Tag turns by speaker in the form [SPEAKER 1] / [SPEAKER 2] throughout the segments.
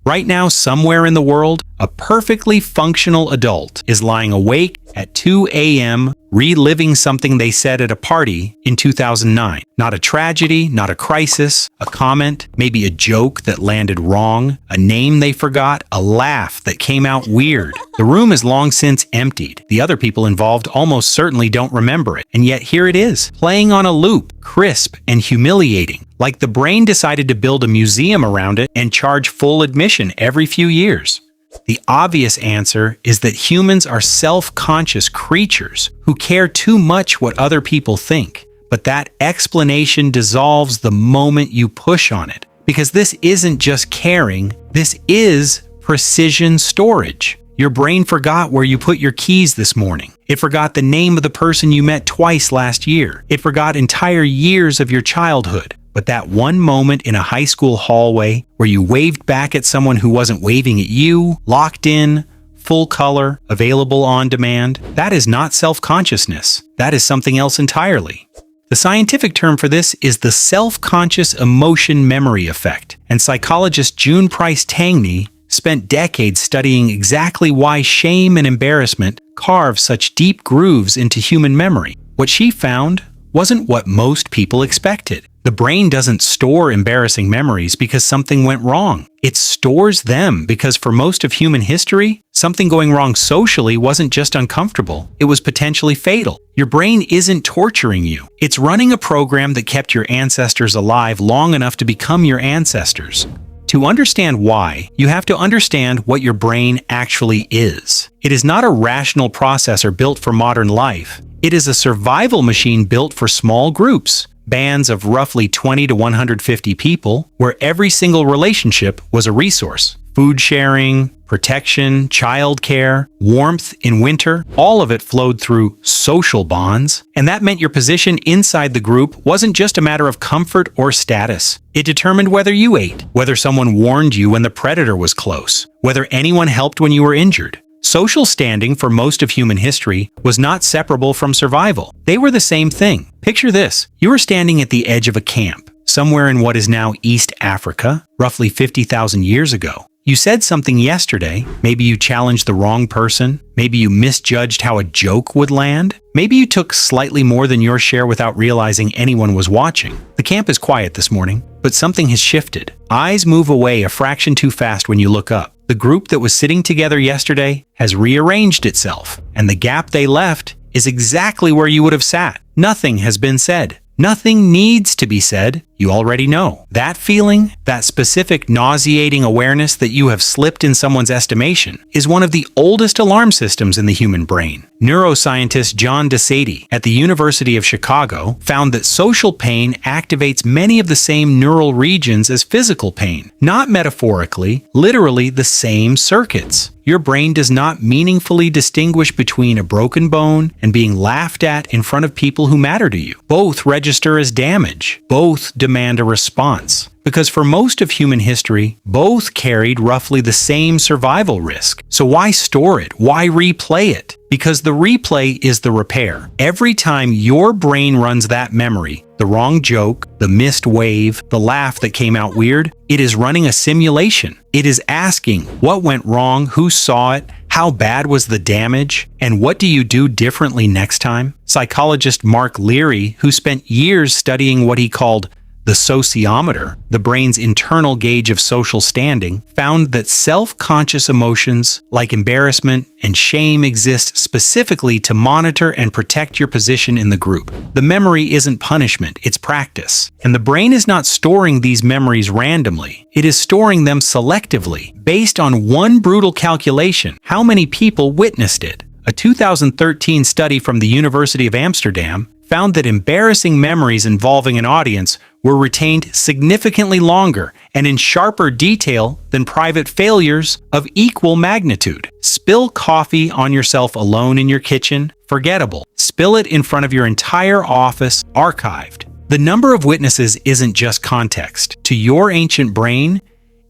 [SPEAKER 1] Right now, somewhere in the world, a perfectly functional adult is lying awake at 2 a.m. reliving something they said at a party in 2009. Not a tragedy, not a crisis, a comment, maybe a joke that landed wrong, a name they forgot, a laugh that came out weird. The room is long since emptied. The other people involved almost certainly don't remember it. And yet here it is, playing on a loop, crisp and humiliating. Like the brain decided to build a museum around it and charge full admission every few years. The obvious answer is that humans are self-conscious creatures who care too much what other people think. But that explanation dissolves the moment you push on it. Because this isn't just caring, this is precision storage. Your brain forgot where you put your keys this morning. It forgot the name of the person you met twice last year. It forgot entire years of your childhood. But that one moment in a high school hallway where you waved back at someone who wasn't waving at you, locked in, full color, available on demand, that is not self-consciousness. That is something else entirely. The scientific term for this is the self-conscious emotion memory effect, and psychologist June Price Tangney spent decades studying exactly why shame and embarrassment carve such deep grooves into human memory. What she found wasn't what most people expected. The brain doesn't store embarrassing memories because something went wrong. It stores them because for most of human history, something going wrong socially wasn't just uncomfortable, it was potentially fatal. Your brain isn't torturing you. It's running a program that kept your ancestors alive long enough to become your ancestors. To understand why, you have to understand what your brain actually is. It is not a rational processor built for modern life. It is a survival machine built for small groups. Bands of roughly 20 to 150 people, where every single relationship was a resource. Food sharing, protection, childcare, warmth in winter, all of it flowed through social bonds, and that meant your position inside the group wasn't just a matter of comfort or status. It determined whether you ate, whether someone warned you when the predator was close, whether anyone helped when you were injured. Social standing for most of human history was not separable from survival. They were the same thing. Picture this. You were standing at the edge of a camp, somewhere in what is now East Africa, roughly 50,000 years ago. You said something yesterday. Maybe you challenged the wrong person. Maybe you misjudged how a joke would land. Maybe you took slightly more than your share without realizing anyone was watching. The camp is quiet this morning, but something has shifted. Eyes move away a fraction too fast when you look up. The group that was sitting together yesterday has rearranged itself, and the gap they left is exactly where you would have sat. Nothing has been said. Nothing needs to be said. You already know. That feeling, that specific nauseating awareness that you have slipped in someone's estimation, is one of the oldest alarm systems in the human brain. Neuroscientist John DeSadie at the University of Chicago found that social pain activates many of the same neural regions as physical pain. Not metaphorically, literally the same circuits. Your brain does not meaningfully distinguish between a broken bone and being laughed at in front of people who matter to you. Both register as damage. Both demand a response. Because for most of human history, both carried roughly the same survival risk. So why store it? Why replay it? Because the replay is the repair. Every time your brain runs that memory, the wrong joke, the missed wave, the laugh that came out weird, it is running a simulation. It is asking, what went wrong? Who saw it? How bad was the damage? And what do you do differently next time? Psychologist Mark Leary, who spent years studying what he called the sociometer, the brain's internal gauge of social standing, found that self-conscious emotions like embarrassment and shame exist specifically to monitor and protect your position in the group. The memory isn't punishment, it's practice. And the brain is not storing these memories randomly. It is storing them selectively, based on one brutal calculation: how many people witnessed it. A 2013 study from the University of Amsterdam found that embarrassing memories involving an audience were retained significantly longer and in sharper detail than private failures of equal magnitude. Spill coffee on yourself alone in your kitchen? Forgettable. Spill it in front of your entire office? Archived. The number of witnesses isn't just context. To your ancient brain,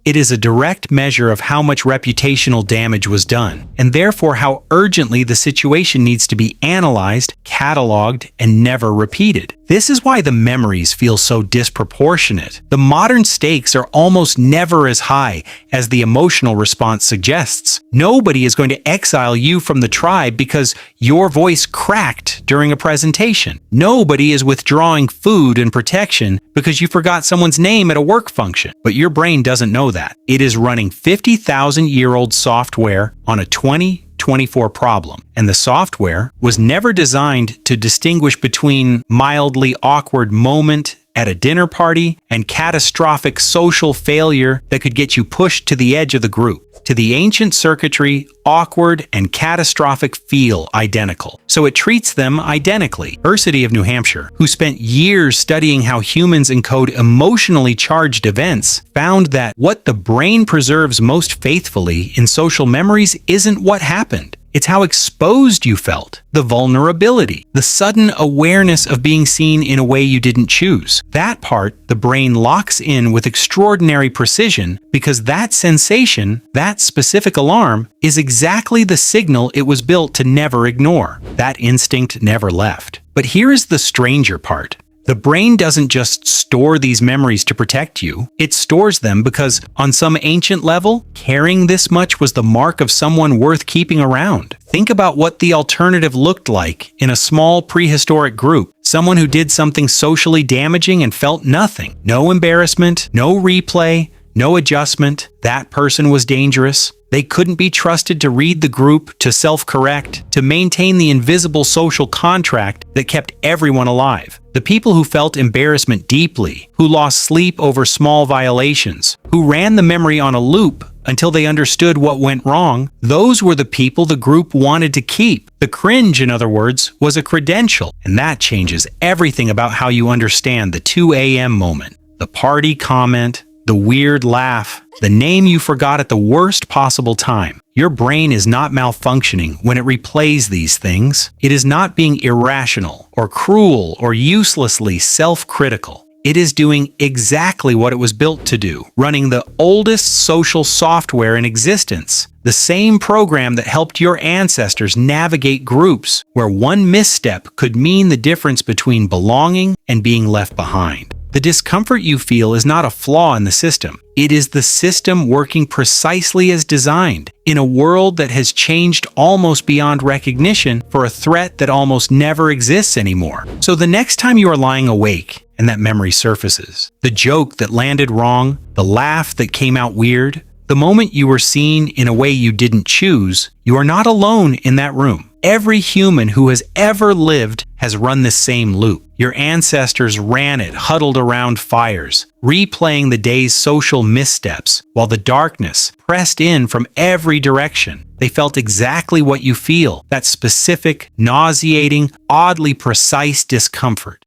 [SPEAKER 1] it is a direct measure of how much reputational damage was done, and therefore how urgently the situation needs to be analyzed, cataloged, and never repeated. This is why the memories feel so disproportionate. The modern stakes are almost never as high as the emotional response suggests. Nobody is going to exile you from the tribe because your voice cracked during a presentation. Nobody is withdrawing food and protection because you forgot someone's name at a work function. But your brain doesn't know that. It is running 50,000-year-old software on a 2024 problem, and the software was never designed to distinguish between mildly awkward moment at a dinner party and catastrophic social failure that could get you pushed to the edge of the group. To the ancient circuitry, awkward and catastrophic feel identical, so it treats them identically. University of New Hampshire, who spent years studying how humans encode emotionally charged events, found that what the brain preserves most faithfully in social memories isn't what happened. It's how exposed you felt, the vulnerability, the sudden awareness of being seen in a way you didn't choose. That part, the brain locks in with extraordinary precision because that sensation, that specific alarm, is exactly the signal it was built to never ignore. That instinct never left. But here is the stranger part. The brain doesn't just store these memories to protect you. It stores them because, on some ancient level, caring this much was the mark of someone worth keeping around. Think about what the alternative looked like in a small prehistoric group. Someone who did something socially damaging and felt nothing. No embarrassment, no replay, no adjustment. That person was dangerous. They couldn't be trusted to read the group, to self-correct, to maintain the invisible social contract that kept everyone alive. The people who felt embarrassment deeply, who lost sleep over small violations, who ran the memory on a loop until they understood what went wrong, those were the people the group wanted to keep. The cringe, in other words, was a credential, and that changes everything about how you understand the 2 a.m. moment, the party comment, the weird laugh, the name you forgot at the worst possible time. Your brain is not malfunctioning when it replays these things. It is not being irrational or cruel or uselessly self-critical. It is doing exactly what it was built to do, running the oldest social software in existence, the same program that helped your ancestors navigate groups where one misstep could mean the difference between belonging and being left behind. The discomfort you feel is not a flaw in the system. It is the system working precisely as designed, in a world that has changed almost beyond recognition for a threat that almost never exists anymore. So the next time you are lying awake and that memory surfaces, the joke that landed wrong, the laugh that came out weird, the moment you were seen in a way you didn't choose, you are not alone in that room. Every human who has ever lived has run this same loop. Your ancestors ran it huddled around fires, replaying the day's social missteps, while the darkness pressed in from every direction. They felt exactly what you feel, that specific, nauseating, oddly precise discomfort.